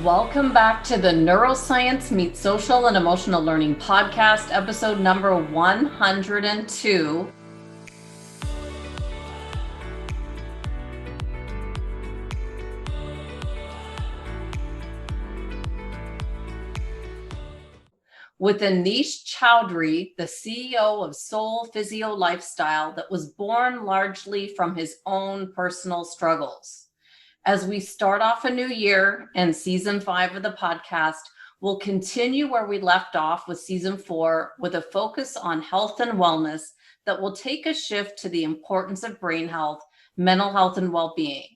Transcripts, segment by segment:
Welcome back to the Neuroscience Meets Social and Emotional Learning podcast, episode number 102. With Aneesh Chaudhry, the CEO of SoulPhysio Lifestyle, that was born largely from his own personal struggles. As we start off a new year and season 5 of the podcast, we'll continue where we left off with season 4 with a focus on health and wellness that will take a shift to the importance of brain health, mental health, and well-being.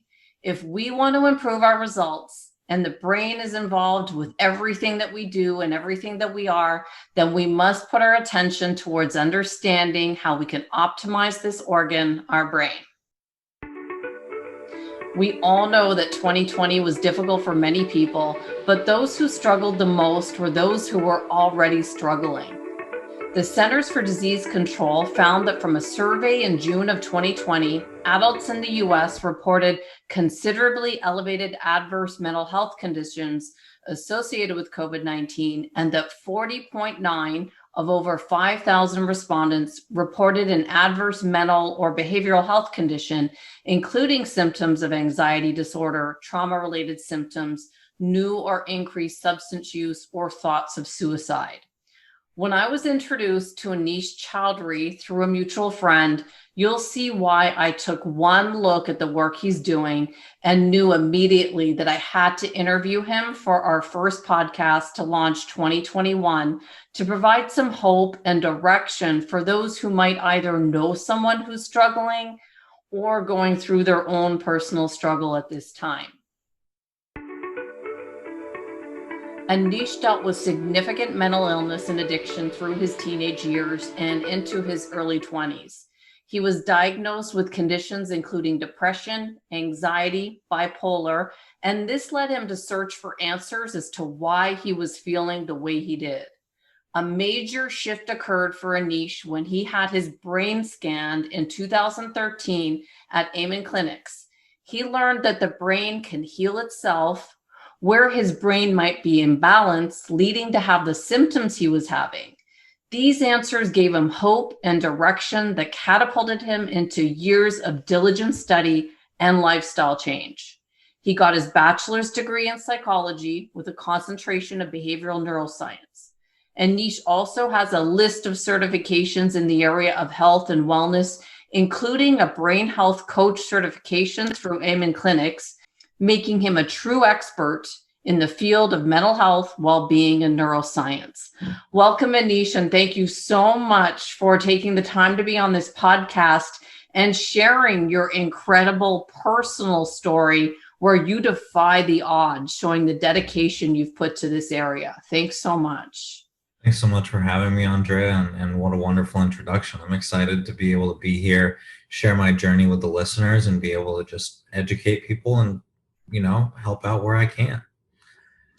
If we want to improve our results, and the brain is involved with everything that we do and everything that we are, then we must put our attention towards understanding how we can optimize this organ, our brain. We all know that 2020 was difficult for many people, but those who struggled the most were those who were already struggling. The Centers for Disease Control found that from a survey in June of 2020, adults in the US reported considerably elevated adverse mental health conditions associated with COVID-19, and that 40.9 of over 5,000 respondents reported an adverse mental or behavioral health condition, including symptoms of anxiety disorder, trauma-related symptoms, new or increased substance use, or thoughts of suicide. When I was introduced to Aneesh Chaudhry through a mutual friend, you'll see why I took one look at the work he's doing and knew immediately that I had to interview him for our first podcast to launch 2021 to provide some hope and direction for those who might either know someone who's struggling or going through their own personal struggle at this time. Aneesh dealt with significant mental illness and addiction through his teenage years and into his early 20s. He was diagnosed with conditions including depression, anxiety, bipolar, and this led him to search for answers as to why he was feeling the way he did. A major shift occurred for Aneesh when he had his brain scanned in 2013 at Amen Clinics. He learned that the brain can heal itself, where his brain might be imbalanced, leading to have the symptoms he was having. These answers gave him hope and direction that catapulted him into years of diligent study and lifestyle change. He got his bachelor's degree in psychology with a concentration of behavioral neuroscience. Aneesh also has a list of certifications in the area of health and wellness, including a brain health coach certification through Amen Clinics, making him a true expert in the field of mental health, well-being, and neuroscience. Welcome, Aneesh, and thank you so much for taking the time to be on this podcast and sharing your incredible personal story where you defy the odds, showing the dedication you've put to this area. Thanks so much. Thanks so much for having me, Andrea, and what a wonderful introduction. I'm excited to be able to be here, share my journey with the listeners, and be able to just educate people and help out where I can.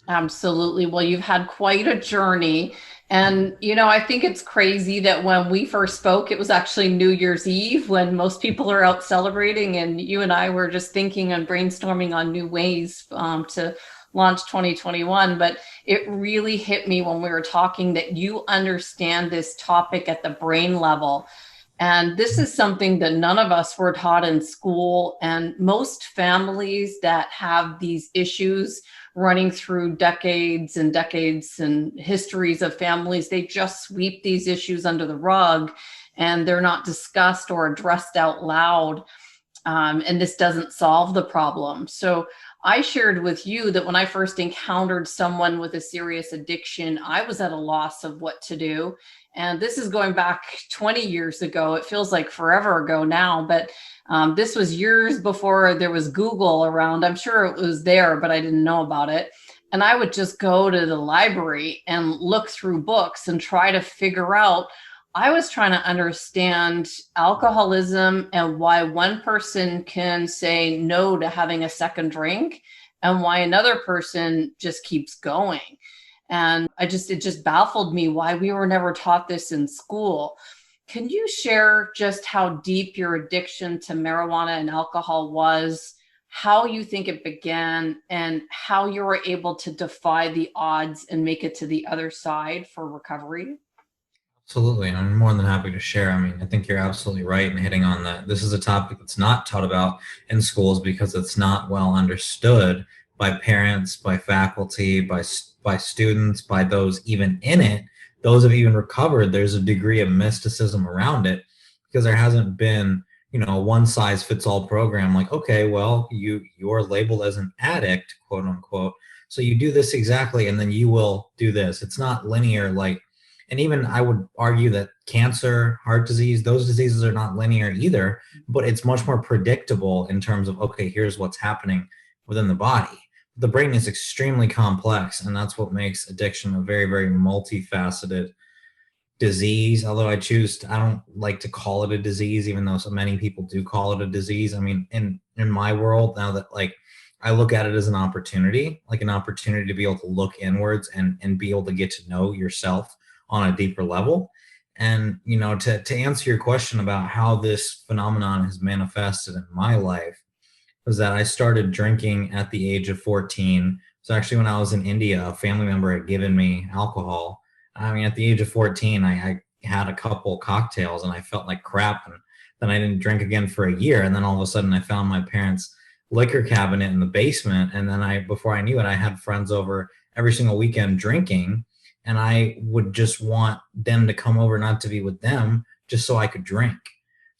Absolutely. Well, you've had quite a journey. And, I think it's crazy that when we first spoke, it was actually New Year's Eve when most people are out celebrating. And you and I were just thinking and brainstorming on new ways to launch 2021. But it really hit me when we were talking that you understand this topic at the brain level. And this is something that none of us were taught in school. And most families that have these issues running through decades and histories of families, they just sweep these issues under the rug and they're not discussed or addressed out loud. And this doesn't solve the problem. So I shared with you that when I first encountered someone with a serious addiction, I was at a loss of what to do. And this is going back 20 years ago. It feels like forever ago now, but this was years before there was Google around. I'm sure it was there, but I didn't know about it. And I would just go to the library and look through books and try to figure out. I was trying to understand alcoholism and why one person can say no to having a second drink and why another person just keeps going. And it just baffled me why we were never taught this in school. Can you share just how deep your addiction to marijuana and alcohol was how you think it began and how you were able to defy the odds and make it to the other side for recovery. Absolutely. I'm more than happy to share. I mean, I think you're absolutely right in hitting on that. This is a topic that's not taught about in schools because it's not well understood by parents, by faculty, by students, by those even in it. Those have even recovered. There's a degree of mysticism around it because there hasn't been, a one size fits all program like, okay, well, you're labeled as an addict, quote unquote. So you do this exactly and then you will do this. It's not linear like, and even I would argue that cancer, heart disease, those diseases are not linear either, but it's much more predictable in terms of, okay, here's what's happening within the body. The brain is extremely complex, and that's what makes addiction a very, very multifaceted disease. Although I don't like to call it a disease, even though so many people do call it a disease. I mean, in my world now that like I look at it as an opportunity, like an opportunity to be able to look inwards and be able to get to know yourself on a deeper level. And, to answer your question about how this phenomenon has manifested in my life was that I started drinking at the age of 14. So actually when I was in India, a family member had given me alcohol. I mean, at the age of 14, I had a couple cocktails and I felt like crap. And then I didn't drink again for a year. And then all of a sudden I found my parents' liquor cabinet in the basement. And then before I knew it, I had friends over every single weekend drinking. And I would just want them to come over, not to be with them, just so I could drink.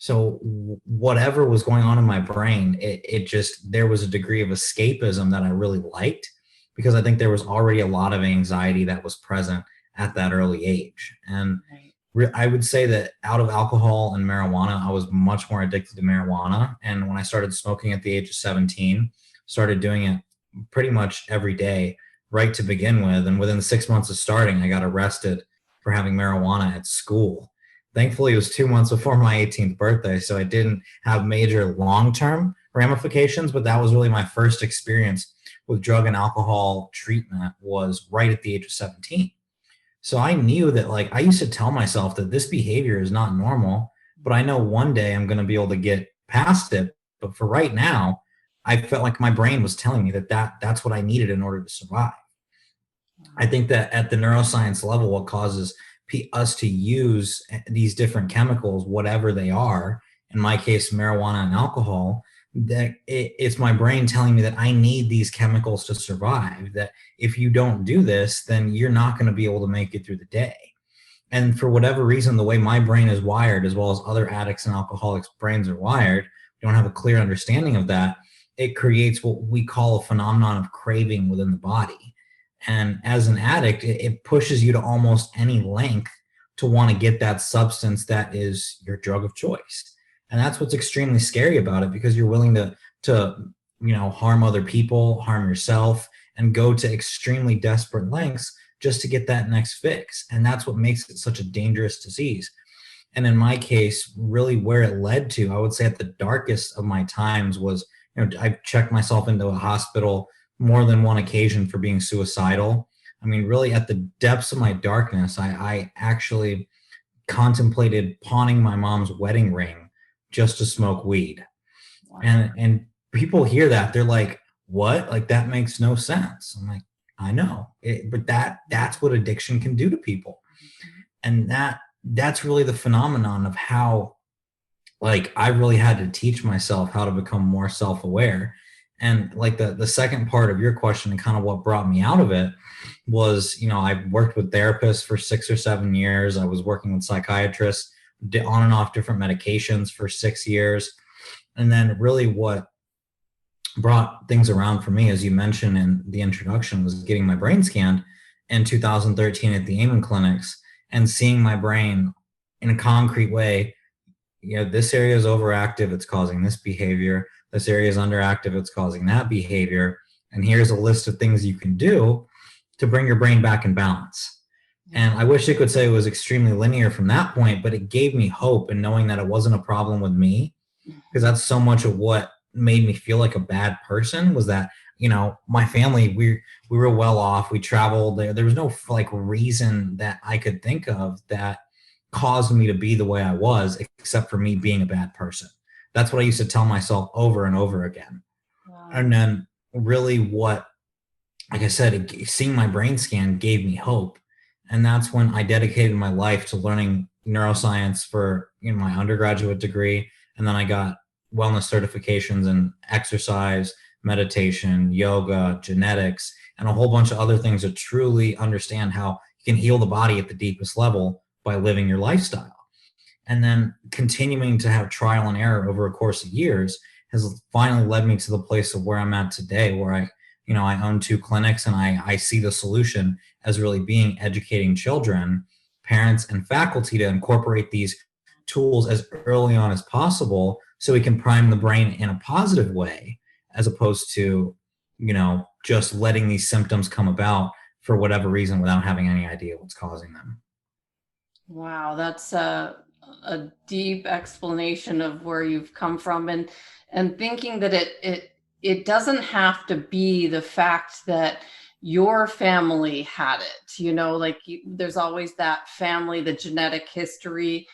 So whatever was going on in my brain, it just, there was a degree of escapism that I really liked because I think there was already a lot of anxiety that was present at that early age. And Right. I would say that out of alcohol and marijuana, I was much more addicted to marijuana. And when I started smoking at the age of 17, started doing it pretty much every day right to begin with. And within 6 months of starting, I got arrested for having marijuana at school. Thankfully, it was 2 months before my 18th birthday, so I didn't have major long-term ramifications, but that was really my first experience with drug and alcohol treatment was right at the age of 17. So I knew that like I used to tell myself that this behavior is not normal, but I know one day I'm going to be able to get past it. But for right now, I felt like my brain was telling me that's what I needed in order to survive. I think that at the neuroscience level, what causes us to use these different chemicals, whatever they are, in my case, marijuana and alcohol, that it's my brain telling me that I need these chemicals to survive, that if you don't do this, then you're not going to be able to make it through the day. And for whatever reason, the way my brain is wired, as well as other addicts and alcoholics' brains are wired, we don't have a clear understanding of that. It creates what we call a phenomenon of craving within the body. And as an addict, it pushes you to almost any length to want to get that substance that is your drug of choice. And that's what's extremely scary about it because you're willing to harm other people, harm yourself, and go to extremely desperate lengths just to get that next fix. And that's what makes it such a dangerous disease. And in my case, really where it led to, I would say at the darkest of my times was, I checked myself into a hospital more than one occasion for being suicidal. I mean, really at the depths of my darkness, I actually contemplated pawning my mom's wedding ring just to smoke weed. Wow. And people hear that, they're like, what? Like that makes no sense. I'm like, I know, but that's what addiction can do to people. And that's really the phenomenon of how like I really had to teach myself how to become more self-aware. And like the second part of your question and kind of what brought me out of it was, I worked with therapists for 6 or 7 years. I was working with psychiatrists on and off different medications for 6 years. And then really what brought things around for me, as you mentioned in the introduction, was getting my brain scanned in 2013 at the Amen clinics and seeing my brain in a concrete way. This area is overactive, it's causing this behavior. This area is underactive, it's causing that behavior. And here's a list of things you can do to bring your brain back in balance. And I wish I could say it was extremely linear from that point, but it gave me hope in knowing that it wasn't a problem with me, because that's so much of what made me feel like a bad person was that, my family, we were well off, we traveled there. There was no like reason that I could think of that caused me to be the way I was, except for me being a bad person. That's what I used to tell myself over and over again. And then really what, like I said, seeing my brain scan gave me hope. And that's when I dedicated my life to learning neuroscience for, my undergraduate degree. And then I got wellness certifications in exercise, meditation, yoga, genetics, and a whole bunch of other things to truly understand how you can heal the body at the deepest level by living your lifestyle. And then continuing to have trial and error over a course of years has finally led me to the place of where I'm at today, where I own two clinics, and I see the solution as really being educating children, parents, and faculty to incorporate these tools as early on as possible so we can prime the brain in a positive way, as opposed to, just letting these symptoms come about for whatever reason without having any idea what's causing them. Wow, that's a deep explanation of where you've come from, and thinking that it doesn't have to be the fact that your family had it, like there's always that family, the genetic history.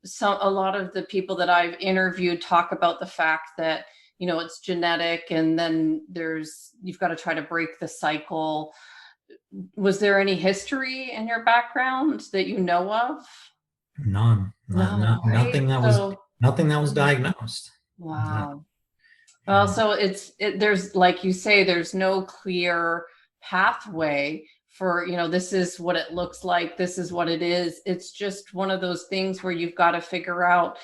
So a lot of the people that I've interviewed talk about the fact that, it's genetic, and then you've got to try to break the cycle. Was there any history in your background that you know of? None. No, right? Nothing that was diagnosed. Yeah. Wow. Well, so there's, like you say, there's no clear pathway for, this is what it looks like, this is what it is. It's just one of those things where you've got to figure out,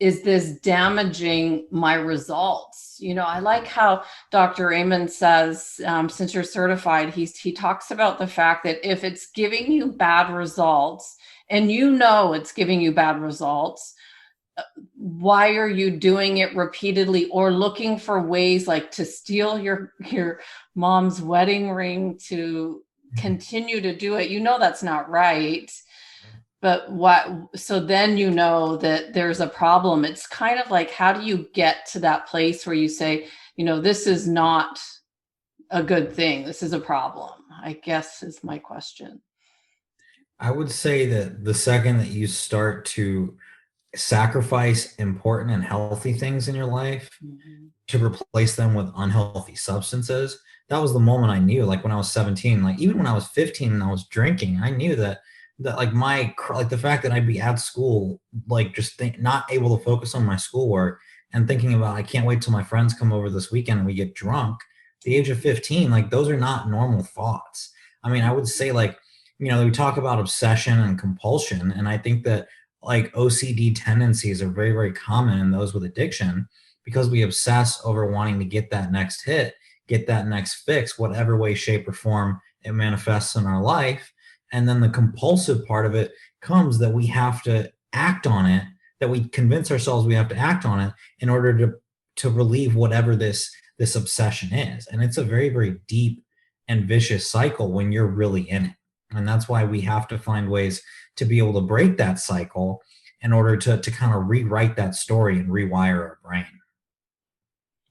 is this damaging my results? I like how Dr. Amen says, since you're certified, he talks about the fact that if it's giving you bad results, and it's giving you bad results, why are you doing it repeatedly, or looking for ways like to steal your mom's wedding ring to continue to do it? That's not right. But so then that there's a problem. It's kind of like, how do you get to that place where you say, this is not a good thing, this is a problem, I guess, is my question. I would say that the second that you start to sacrifice important and healthy things in your life Mm-hmm. to replace them with unhealthy substances, that was the moment I knew. Like when I was 17, like even when I was 15 and I was drinking, I knew that like the fact that I'd be at school, like not able to focus on my schoolwork and thinking about, I can't wait till my friends come over this weekend and we get drunk. At the age of 15, like those are not normal thoughts. I mean, I would say, like, we talk about obsession and compulsion, and I think that like OCD tendencies are very, very common in those with addiction, because we obsess over wanting to get that next hit, get that next fix, whatever way, shape, or form it manifests in our life. And then the compulsive part of it comes that we have to act on it, that we convince ourselves we have to act on it in order to relieve whatever this obsession is. And it's a very, very deep and vicious cycle when you're really in it. And that's why we have to find ways to be able to break that cycle in order to kind of rewrite that story and rewire our brain.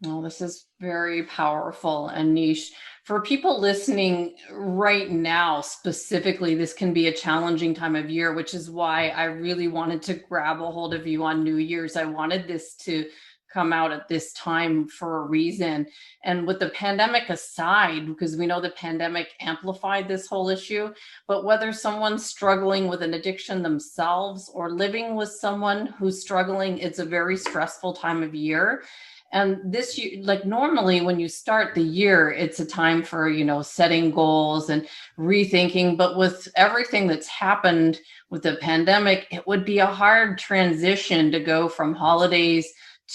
Well, this is very powerful and niche. For people listening right now, specifically, this can be a challenging time of year, which is why I really wanted to grab a hold of you on New Year's. I wanted this to come out at this time for a reason. And with the pandemic aside, because we know the pandemic amplified this whole issue, but whether someone's struggling with an addiction themselves or living with someone who's struggling, it's a very stressful time of year. And this, like normally when you start the year, it's a time for, setting goals and rethinking. But with everything that's happened with the pandemic, it would be a hard transition to go from holidays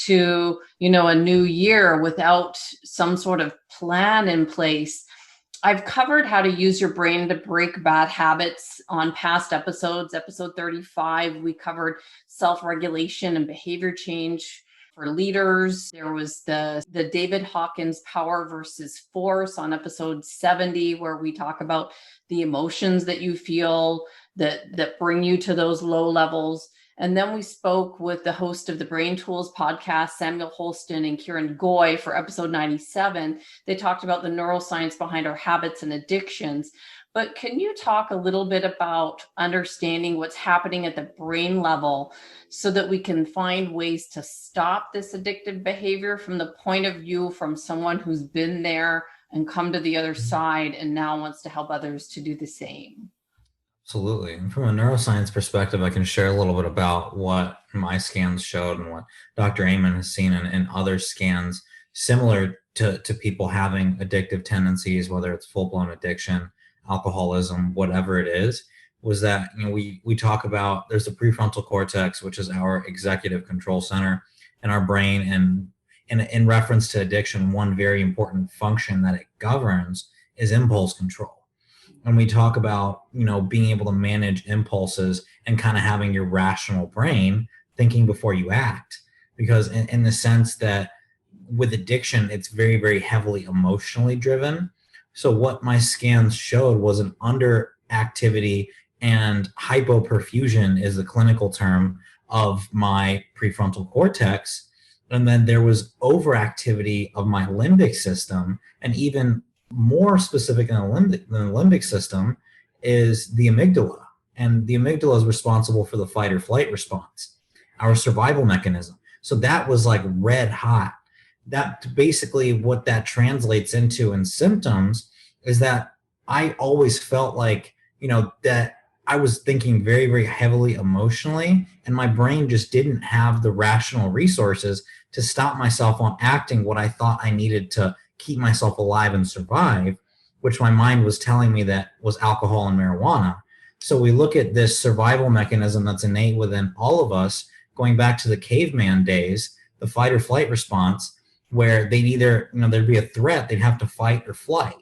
to, a new year without some sort of plan in place. I've covered how to use your brain to break bad habits on past episodes. Episode 35, we covered self-regulation and behavior change for leaders. There was the David Hawkins Power versus Force on episode 70, where we talk about the emotions that you feel that bring you to those low levels. And then we spoke with the host of the Brain Tools podcast, Samuel Holston and Kieran Goy, for episode 97. They talked about the neuroscience behind our habits and addictions. But can you talk a little bit about understanding what's happening at the brain level so that we can find ways to stop this addictive behavior from the point of view from someone who's been there and come to the other side and now wants to help others to do the same? Absolutely. And from a neuroscience perspective, I can share a little bit about what my scans showed and what Dr. Amen has seen in other scans similar to people having addictive tendencies, whether it's full-blown addiction, alcoholism, whatever it is, was that, we talk about there's the prefrontal cortex, which is our executive control center in our brain. And in reference to addiction, one very important function that it governs is impulse control. And we talk about, being able to manage impulses and kind of having your rational brain thinking before you act. Because in the sense that with addiction, it's very, very heavily emotionally driven. So what my scans showed was an underactivity and hypoperfusion is the clinical term of my prefrontal cortex. And then there was overactivity of my limbic system, and even more specific than the limbic system is the amygdala. And the amygdala is responsible for the fight or flight response, our survival mechanism. So that was like red hot. That basically what that translates into in symptoms is that I always felt like, that I was thinking very, very heavily emotionally, and my brain just didn't have the rational resources to stop myself on acting what I thought I needed to keep myself alive and survive, which my mind was telling me that was alcohol and marijuana. So we look at this survival mechanism that's innate within all of us, going back to the caveman days, the fight or flight response, where they'd either, there'd be a threat, they'd have to fight or flight.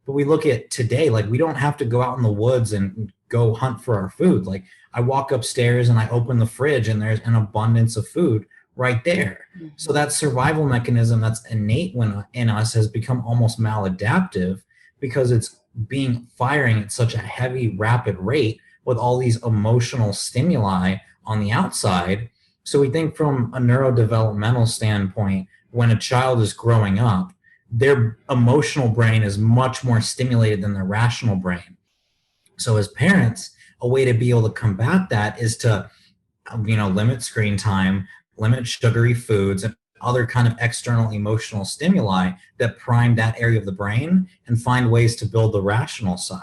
But we look at today, like we don't have to go out in the woods and go hunt for our food. Like I walk upstairs and I open the fridge and there's an abundance of food right there. So that survival mechanism that's innate in us has become almost maladaptive because it's firing at such a heavy, rapid rate with all these emotional stimuli on the outside. So we think from a neurodevelopmental standpoint, when a child is growing up, their emotional brain is much more stimulated than their rational brain. So as parents, a way to be able to combat that is to, limit screen time, limit sugary foods, and other kind of external emotional stimuli that prime that area of the brain, and find ways to build the rational side.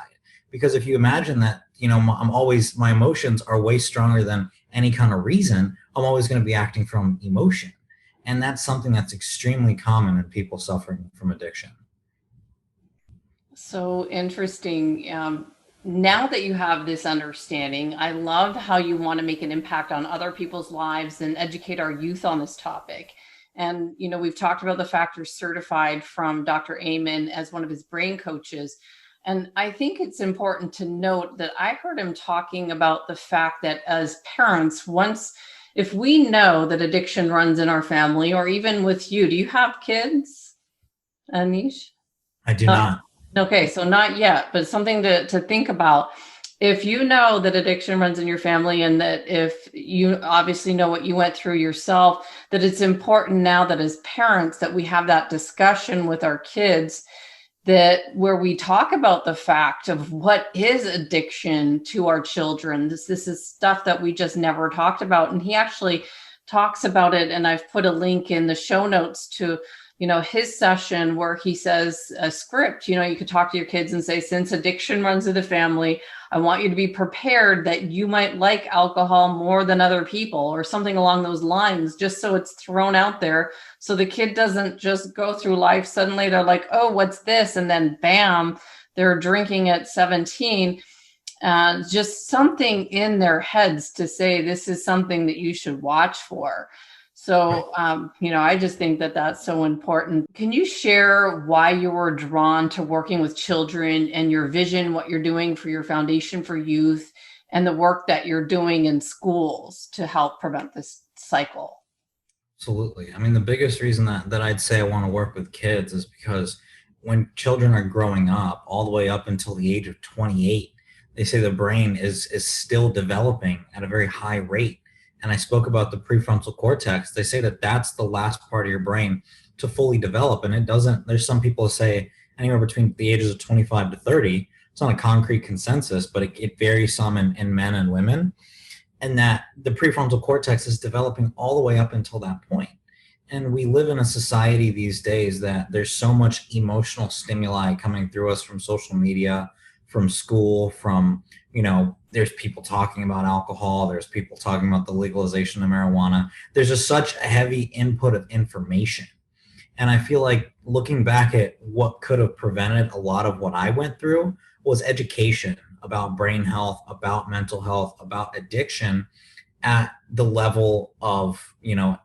Because if you imagine that, my emotions are way stronger than any kind of reason, I'm always going to be acting from emotion. And that's something that's extremely common in people suffering from addiction. So interesting. Now that you have this understanding, I love how you want to make an impact on other people's lives and educate our youth on this topic. And, we've talked about the fact you're certified from Dr. Amen as one of his brain coaches. And I think it's important to note that I heard him talking about the fact that as parents, if we know that addiction runs in our family, or even with you, do you have kids, Aneesh? I do not. Okay, so not yet, but something to think about. If you know that addiction runs in your family, and that if you obviously know what you went through yourself, that it's important now that as parents that we have that discussion with our kids, that where we talk about the fact of what is addiction to our children. This is stuff that we just never talked about. And he actually talks about it. And I've put a link in the show notes to, his session where he says a script, you could talk to your kids and say, since addiction runs in the family, I want you to be prepared that you might like alcohol more than other people, or something along those lines, just so it's thrown out there. So the kid doesn't just go through life. Suddenly they're like, oh, what's this? And then bam, they're drinking at 17. Just something in their heads to say, this is something that you should watch for. So, I just think that that's so important. Can you share why you were drawn to working with children and your vision, what you're doing for your Foundation for Youth, and the work that you're doing in schools to help prevent this cycle? Absolutely. I mean, the biggest reason that I'd say I want to work with kids is because when children are growing up, all the way up until the age of 28, they say the brain is still developing at a very high rate. and I spoke about the prefrontal cortex, they say that that's the last part of your brain to fully develop. And it doesn't, there's some people who say anywhere between the ages of 25 to 30. It's not a concrete consensus, but it varies some in men and women. And that the prefrontal cortex is developing all the way up until that point. And we live in a society these days that there's so much emotional stimuli coming through us from social media, from school, from, there's people talking about alcohol, there's people talking about the legalization of marijuana. There's just such a heavy input of information. And I feel like looking back at what could have prevented a lot of what I went through was education about brain health, about mental health, about addiction at the level of,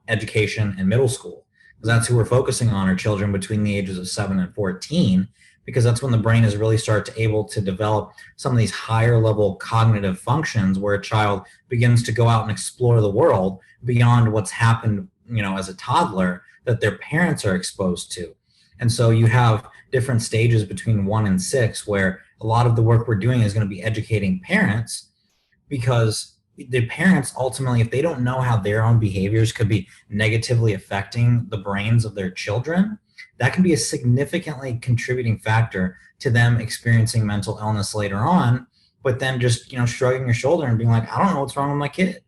education in middle school. Because that's who we're focusing on, are children between the ages of 7 and 14, because that's when the brain is really able to develop some of these higher level cognitive functions where a child begins to go out and explore the world beyond what's happened, as a toddler that their parents are exposed to. And so you have different stages between 1 and 6 where a lot of the work we're doing is going to be educating parents, because the parents ultimately, if they don't know how their own behaviors could be negatively affecting the brains of their children, that can be a significantly contributing factor to them experiencing mental illness later on, but then just, shrugging your shoulder and being like, I don't know what's wrong with my kid.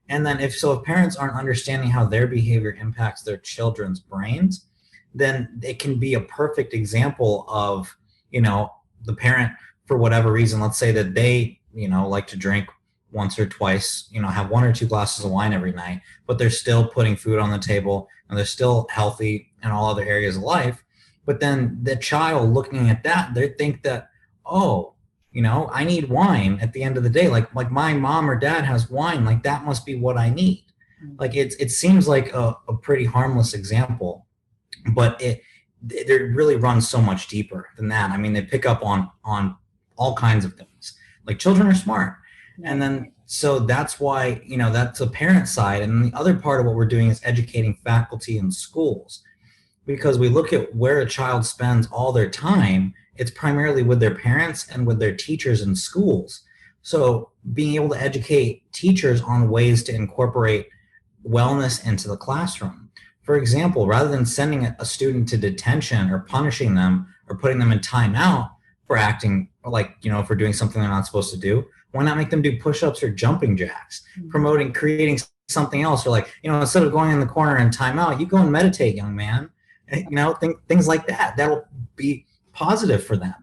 And then if parents aren't understanding how their behavior impacts their children's brains, then it can be a perfect example of, the parent, for whatever reason, let's say that they, like to drink once or twice, have 1 or 2 glasses of wine every night, but they're still putting food on the table and they're still healthy in all other areas of life. But then the child looking at that, they think that, oh, I need wine at the end of the day. Like my mom or dad has wine, like that must be what I need. Like it seems like a pretty harmless example, but it really runs so much deeper than that. I mean, they pick up on all kinds of things. Like children are smart. And then, so that's why, that's a parent side. And the other part of what we're doing is educating faculty in schools, because we look at where a child spends all their time. It's primarily with their parents and with their teachers in schools. So being able to educate teachers on ways to incorporate wellness into the classroom. For example, rather than sending a student to detention or punishing them or putting them in timeout for acting like, for doing something they're not supposed to do, why not make them do push-ups or jumping jacks, creating something else? Or like, instead of going in the corner and timeout, you go and meditate, young man. Things like that. That'll be positive for them.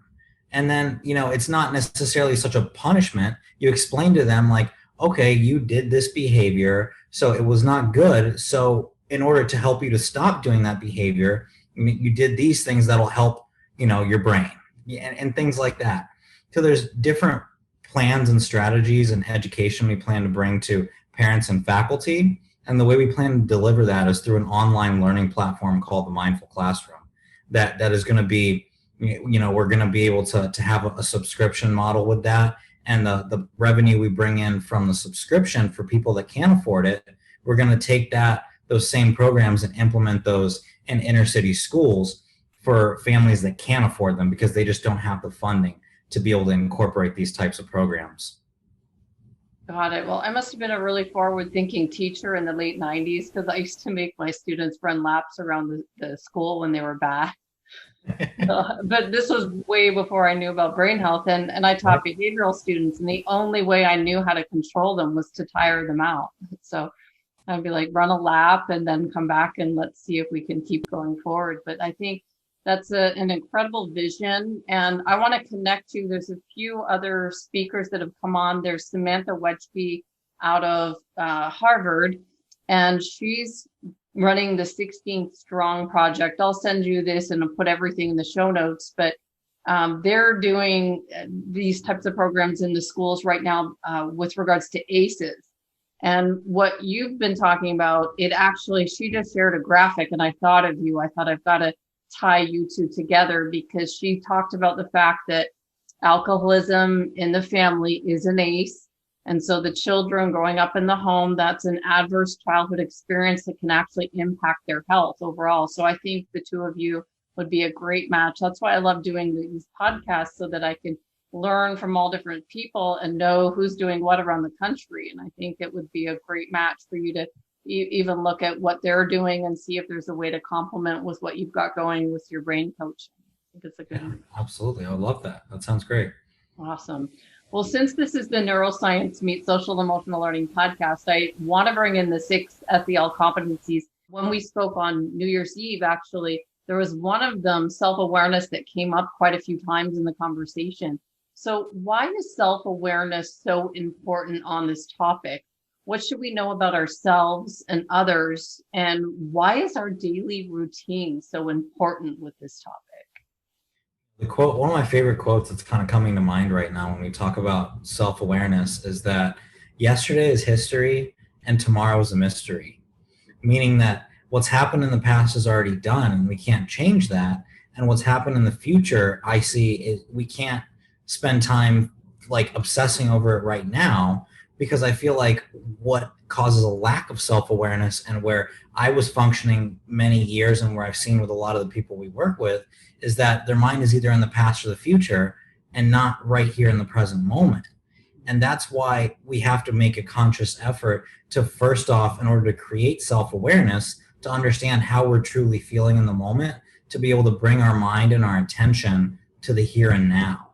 And then, it's not necessarily such a punishment. You explain to them like, okay, you did this behavior, so it was not good. So in order to help you to stop doing that behavior, you did these things that'll help, your brain, and things like that. So there's different plans and strategies and education we plan to bring to parents and faculty. And the way we plan to deliver that is through an online learning platform called the Mindful Classroom. That is going to be, we're going to be able to have a subscription model with that. And the revenue we bring in from the subscription for people that can't afford it, we're going to take those same programs and implement those in inner city schools for families that can't afford them, because they just don't have the funding to be able to incorporate these types of programs. Got it. Well, I must have been a really forward-thinking teacher in the late 90s, because I used to make my students run laps around the school when they were bad. But this was way before I knew about brain health, and I taught behavioral students, and the only way I knew how to control them was to tire them out. So I'd be like, run a lap and then come back and let's see if we can keep going forward. But I think that's an incredible vision. And I want to connect you. There's a few other speakers that have come on. There's Samantha Wedgeby out of Harvard, and she's running the 16th Strong Project. I'll send you this and I'll put everything in the show notes. But they're doing these types of programs in the schools right now with regards to ACEs. And what you've been talking about, she just shared a graphic, and I thought of you. I thought I've got to tie you two together, because she talked about the fact that alcoholism in the family is an ACE. And so the children growing up in the home, that's an adverse childhood experience that can actually impact their health overall. So I think the two of you would be a great match. That's why I love doing these podcasts, so that I can learn from all different people and know who's doing what around the country. And I think it would be a great match for you to even look at what they're doing and see if there's a way to complement with what you've got going with your brain coaching. I think it's a good Yeah, absolutely. I would love that. That sounds great. Awesome. Well, since this is the Neuroscience Meets Social Emotional Learning podcast, I want to bring in the 6 SEL competencies. When we spoke on New Year's Eve, actually, there was one of them, self-awareness, that came up quite a few times in the conversation. So why is self-awareness so important on this topic? What should we know about ourselves and others? And why is our daily routine so important with this topic? The quote, one of my favorite quotes that's kind of coming to mind right now when we talk about self-awareness is that yesterday is history and tomorrow is a mystery, meaning that what's happened in the past is already done and we can't change that. And what's happened in the future, I see is we can't spend time like obsessing over it right now, because I feel like what causes a lack of self-awareness, and where I was functioning many years and where I've seen with a lot of the people we work with, is that their mind is either in the past or the future and not right here in the present moment. And that's why we have to make a conscious effort to, first off, in order to create self-awareness, to understand how we're truly feeling in the moment, to be able to bring our mind and our attention to the here and now.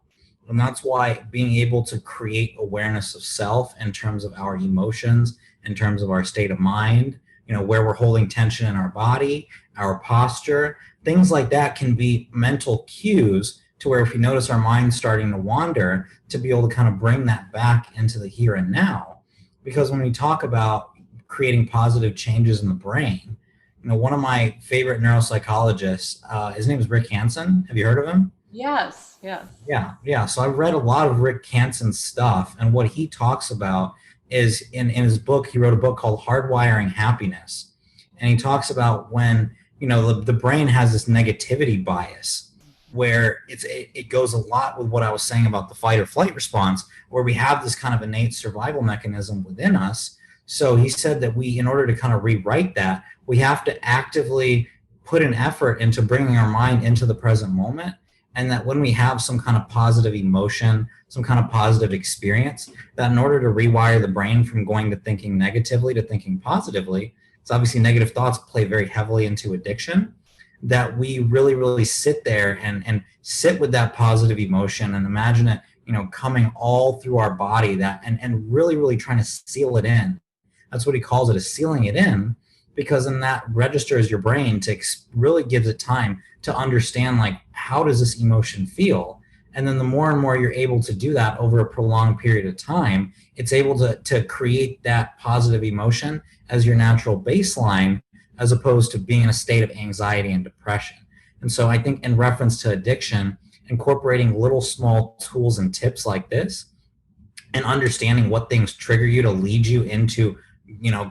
And that's why being able to create awareness of self in terms of our emotions, in terms of our state of mind, where we're holding tension in our body, our posture, things like that can be mental cues to where if we notice our mind starting to wander, to be able to kind of bring that back into the here and now. Because when we talk about creating positive changes in the brain, one of my favorite neuropsychologists, his name is Rick Hansen. Have you heard of him? Yes, yes. Yeah. So I've read a lot of Rick Hansen's stuff, and what he talks about is in his book, he wrote a book called Hardwiring Happiness. And he talks about when, the brain has this negativity bias where it goes a lot with what I was saying about the fight or flight response, where we have this kind of innate survival mechanism within us. So he said that in order to kind of rewrite that, we have to actively put an effort into bringing our mind into the present moment. And that when we have some kind of positive emotion, some kind of positive experience, that in order to rewire the brain from going to thinking negatively to thinking positively, it's obviously negative thoughts play very heavily into addiction, that we really, really sit there and sit with that positive emotion and imagine it, coming all through our body, that and really, really trying to seal it in. That's what he calls it, is sealing it in, because then that registers your brain to really gives it time to understand, like, how does this emotion feel? And then the more and more you're able to do that over a prolonged period of time, it's able to create that positive emotion as your natural baseline, as opposed to being in a state of anxiety and depression. And so I think in reference to addiction, incorporating little small tools and tips like this, and understanding what things trigger you to lead you into,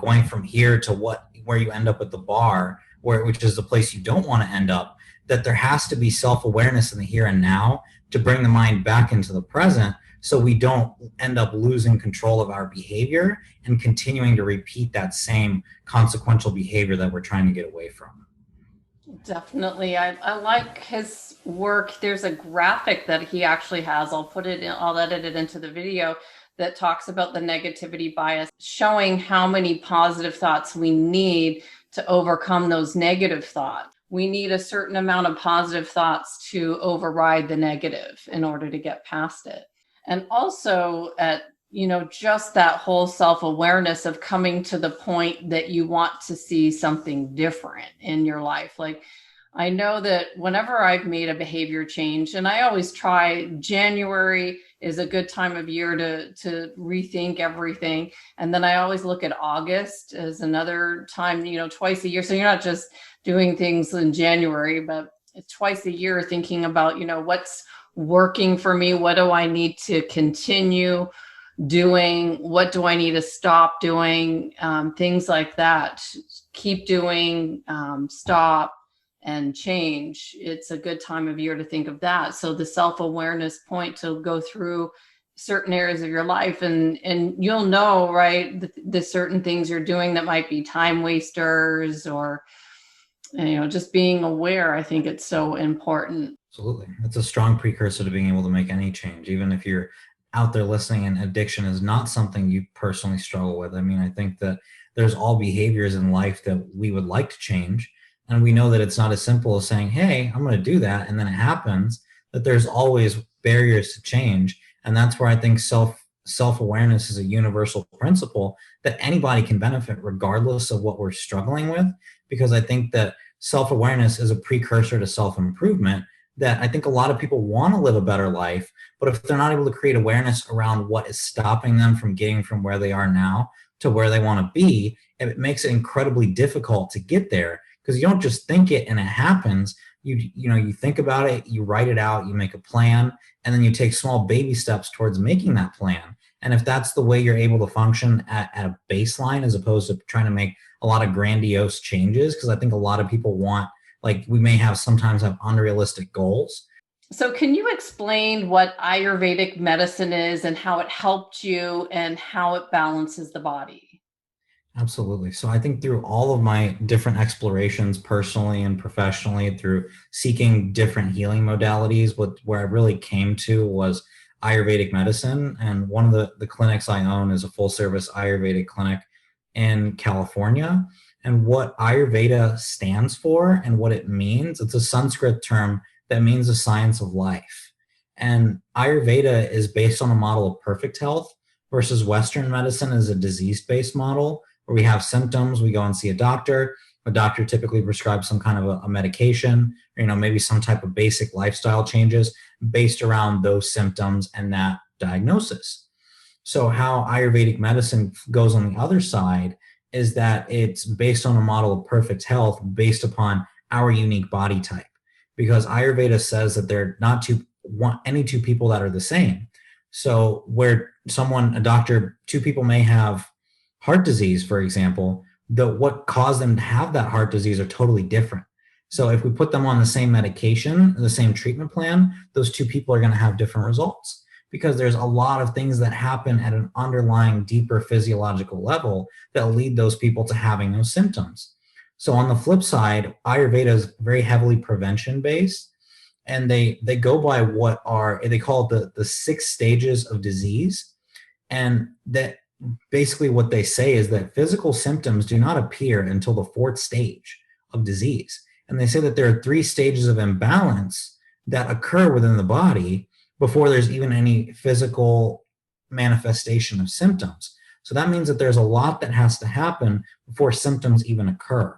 going from here to where you end up at the bar, which is the place you don't want to end up, that there has to be self-awareness in the here and now to bring the mind back into the present, so we don't end up losing control of our behavior and continuing to repeat that same consequential behavior that we're trying to get away from. Definitely. I like his work. There's a graphic that he actually has. I'll edit it into the video, that talks about the negativity bias, showing how many positive thoughts we need to overcome those negative thoughts. We need a certain amount of positive thoughts to override the negative in order to get past it. And also just that whole self-awareness of coming to the point that you want to see something different in your life. Like, I know that whenever I've made a behavior change, and I always try, January is a good time of year to rethink everything. And then I always look at August as another time, twice a year. So you're not just doing things in January, but it's twice a year, thinking about, what's working for me? What do I need to continue doing? What do I need to stop doing? Things like that. Keep doing, stop, and change. It's a good time of year to think of that. So the self-awareness point, to go through certain areas of your life, and you'll know, right, the certain things you're doing that might be time wasters, or just being aware. I think it's so important. Absolutely. It's a strong precursor to being able to make any change, even if you're out there listening and addiction is not something you personally struggle with. I mean, I think that there's all behaviors in life that we would like to change. And we know that it's not as simple as saying, hey, I'm going to do that. And then it happens, that there's always barriers to change. And that's where I think self-awareness is a universal principle that anybody can benefit regardless of what we're struggling with. Because I think that self-awareness is a precursor to self-improvement, that I think a lot of people want to live a better life, but if they're not able to create awareness around what is stopping them from getting from where they are now to where they want to be, it makes it incredibly difficult to get there, because you don't just think it and it happens. You think about it, you write it out, you make a plan, and then you take small baby steps towards making that plan. And if that's the way you're able to function at a baseline, as opposed to trying to make a lot of grandiose changes, because I think a lot of people want, like, we may sometimes have unrealistic goals. So can you explain what Ayurvedic medicine is and how it helped you and how it balances the body? Absolutely. So I think through all of my different explorations personally and professionally, through seeking different healing modalities, where I really came to was Ayurvedic medicine. And one of the clinics I own is a full service Ayurvedic clinic in California. And what Ayurveda stands for and what it means, it's a Sanskrit term that means the science of life. And Ayurveda is based on a model of perfect health, versus Western medicine is a disease-based model where we have symptoms, we go and see a doctor. A doctor typically prescribes some kind of a medication, or, maybe some type of basic lifestyle changes based around those symptoms and that diagnosis. So how Ayurvedic medicine goes on the other side is that it's based on a model of perfect health based upon our unique body type. Because Ayurveda says that they're not any two people that are the same. So where a doctor, two people may have heart disease, for example, what caused them to have that heart disease are totally different. So if we put them on the same medication, the same treatment plan, those two people are going to have different results, because there's a lot of things that happen at an underlying deeper physiological level that lead those people to having those symptoms. So on the flip side, Ayurveda is very heavily prevention based, and they go by they call it the 6 stages of disease. And that basically what they say is that physical symptoms do not appear until the 4th stage of disease. And they say that there are 3 stages of imbalance that occur within the body before there's even any physical manifestation of symptoms. So that means that there's a lot that has to happen before symptoms even occur.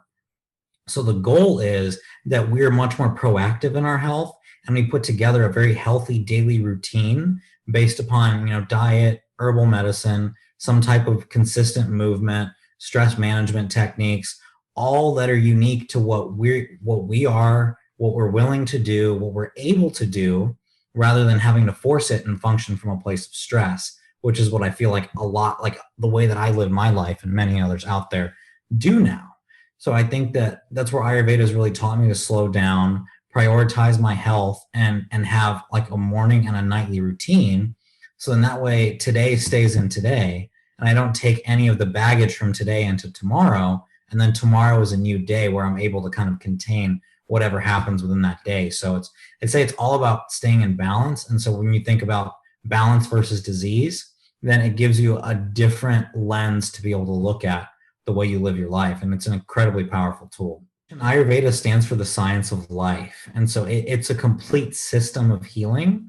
So the goal is that we're much more proactive in our health, and we put together a very healthy daily routine based upon, diet, herbal medicine, some type of consistent movement, stress management techniques, all that are unique to what we are, what we're willing to do, what we're able to do, rather than having to force it and function from a place of stress, which is what I feel like a lot, like the way that I live my life and many others out there do now. So I think that that's where Ayurveda has really taught me to slow down, prioritize my health, and have like a morning and a nightly routine. So in that way, today stays in today, and I don't take any of the baggage from today into tomorrow. And then tomorrow is a new day where I'm able to kind of contain whatever happens within that day. So I'd say it's all about staying in balance. And so when you think about balance versus disease, then it gives you a different lens to be able to look at the way you live your life. And it's an incredibly powerful tool. And Ayurveda stands for the science of life. And so it's a complete system of healing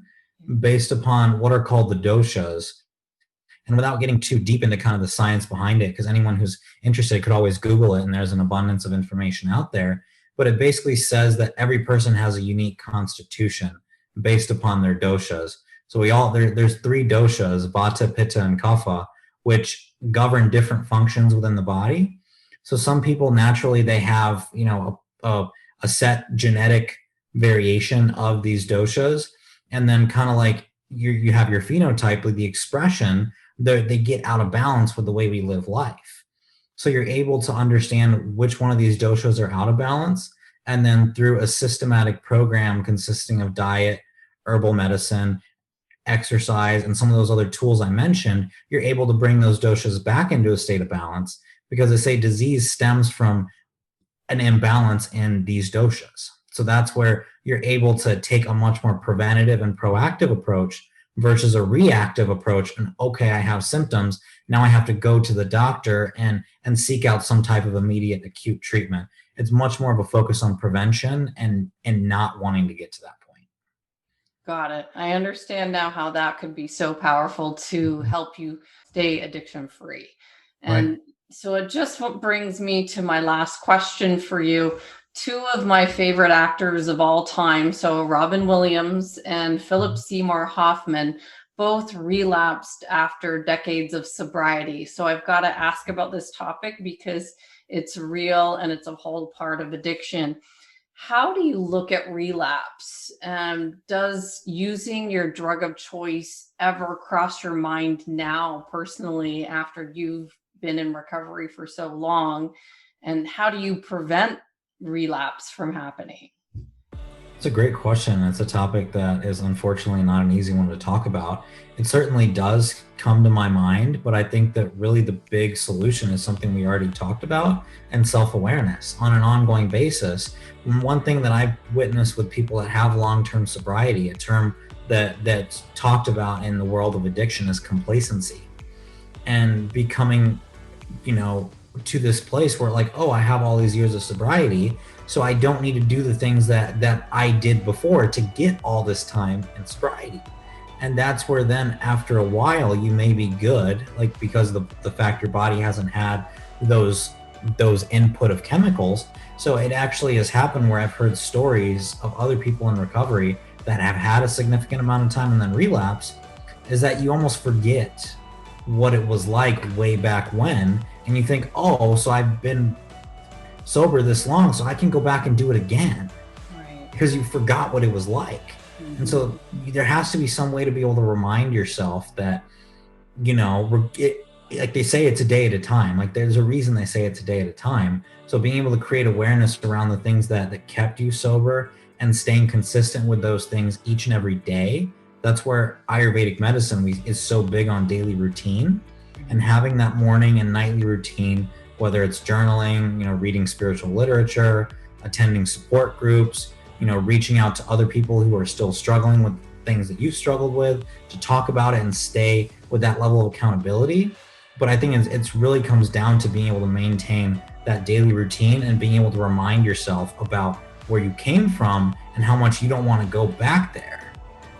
based upon what are called the doshas. And without getting too deep into kind of the science behind it, because anyone who's interested could always Google it, and there's an abundance of information out there. But it basically says that every person has a unique constitution based upon their doshas. So there's 3 doshas, Vata, Pitta, and Kapha, which govern different functions within the body. So some people naturally, they have, a set genetic variation of these doshas. And then kind of like you have your phenotype with the expression, they get out of balance with the way we live life. So you're able to understand which one of these doshas are out of balance. And then through a systematic program consisting of diet, herbal medicine, exercise, and some of those other tools I mentioned, you're able to bring those doshas back into a state of balance, because they say disease stems from an imbalance in these doshas. So that's where you're able to take a much more preventative and proactive approach versus a reactive approach. And okay, I have symptoms. Now I have to go to the doctor and seek out some type of immediate acute treatment. It's much more of a focus on prevention and not wanting to get to that point. Got it. I understand now how that could be so powerful to Mhm. help you stay addiction free. Right. And so it just what brings me to my last question for you. Two of my favorite actors of all time, so Robin Williams and Philip Mhm. Seymour Hoffman, both relapsed after decades of sobriety. So I've got to ask about this topic because it's real and it's a whole part of addiction. How do you look at relapse? Does using your drug of choice ever cross your mind now, personally, after you've been in recovery for so long? And how do you prevent relapse from happening? It's a great question. It's a topic that is unfortunately not an easy one to talk about. It certainly does come to my mind, but I think that really the big solution is something we already talked about, and self-awareness on an ongoing basis. One thing that I've witnessed with people that have long-term sobriety, a term that's talked about in the world of addiction, is complacency, and becoming, you know, to this place where like, oh, I have all these years of sobriety, so I don't need to do the things that I did before to get all this time in sobriety. And that's where then after a while you may be good, like because the fact your body hasn't had those input of chemicals. So it actually has happened where I've heard stories of other people in recovery that have had a significant amount of time and then relapse, is that you almost forget what it was like way back when, and you think, oh, so I've been sober this long, so I can go back and do it again, Right. because you forgot what it was like. And Mhm. so there has to be some way to be able to remind yourself that, like they say, it's a day at a time. Like there's a reason they say it's a day at a time. So being able to create awareness around the things that kept you sober and staying consistent with those things each and every day. That's where Ayurvedic medicine is so big on daily routine, and Mhm. having that morning and nightly routine, whether it's journaling, reading spiritual literature, attending support groups, reaching out to other people who are still struggling with things that you've struggled with, to talk about it and stay with that level of accountability. But I think it's really comes down to being able to maintain that daily routine and being able to remind yourself about where you came from and how much you don't want to go back there.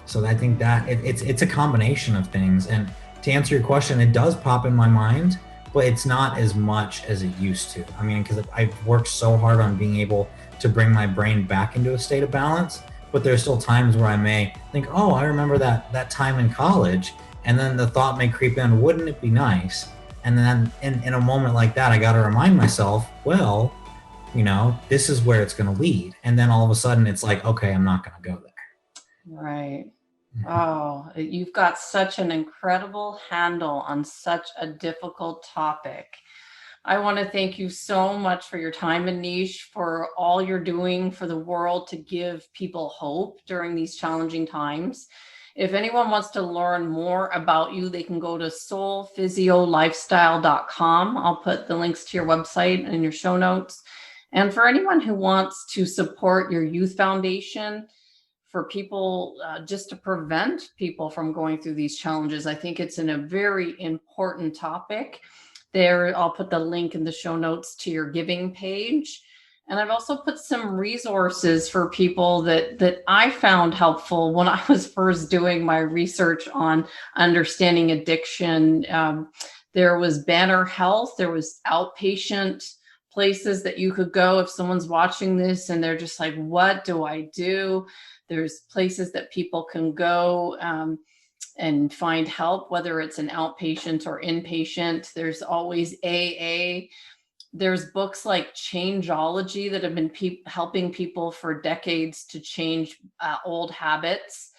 So I think that it's a combination of things. And to answer your question, it does pop in my mind, but it's not as much as it used to. I mean, because I've worked so hard on being able to bring my brain back into a state of balance, but there's still times where I may think, oh, I remember that time in college, and then the thought may creep in, wouldn't it be nice? And then in a moment like that, I got to remind myself, well, this is where it's going to lead. And then all of a sudden it's like, okay, I'm not going to go Right. there. Oh, you've got such an incredible handle on such a difficult topic. I want to thank you so much for your time, Anish, for all you're doing for the world to give people hope during these challenging times. If anyone wants to learn more about you, they can go to soulphysiolifestyle.com. I'll put the links to your website in your show notes. And for anyone who wants to support your youth foundation, for people just to prevent people from going through these challenges, I think it's a very important topic. There, I'll put the link in the show notes to your giving page. And I've also put some resources for people that I found helpful when I was first doing my research on understanding addiction. There was Banner Health, there was outpatient places that you could go if someone's watching this and they're just like, what do I do? There's places that people can go and find help, whether it's an outpatient or inpatient. There's always AA. There's books like Changeology that have been helping people for decades to change old habits.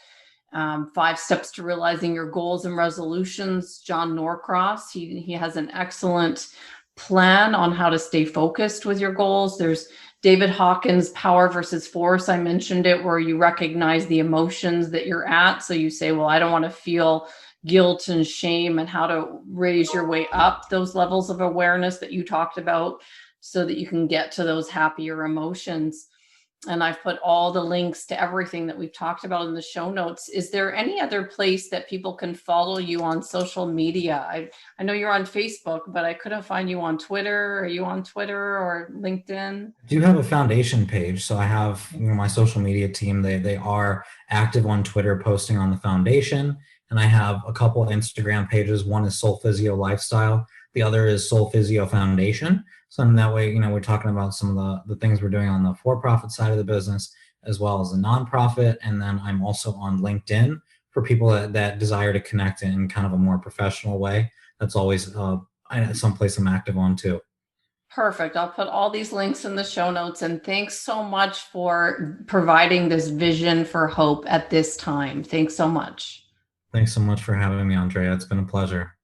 5 Steps to Realizing Your Goals and Resolutions. John Norcross, he has an excellent plan on how to stay focused with your goals. There's David Hawkins' Power versus Force. I mentioned it, where you recognize the emotions that you're at. So you say, well, I don't want to feel guilt and shame, and how to raise your way up those levels of awareness that you talked about so that you can get to those happier emotions. And I've put all the links to everything that we've talked about in the show notes. Is there any other place that people can follow you on social media? I know you're on Facebook, but I couldn't find you on Twitter. Are you on Twitter or LinkedIn? I do have a foundation page, so I have my social media team. They are active on Twitter, posting on the foundation, and I have a couple of Instagram pages. One is SoulPhysio Lifestyle, the other is SoulPhysio Foundation. So in that way, we're talking about some of the things we're doing on the for-profit side of the business as well as the nonprofit. And then I'm also on LinkedIn for people that desire to connect in kind of a more professional way. That's always someplace I'm active on too. Perfect. I'll put all these links in the show notes. And thanks so much for providing this vision for hope at this time. Thanks so much. Thanks so much for having me, Andrea. It's been a pleasure.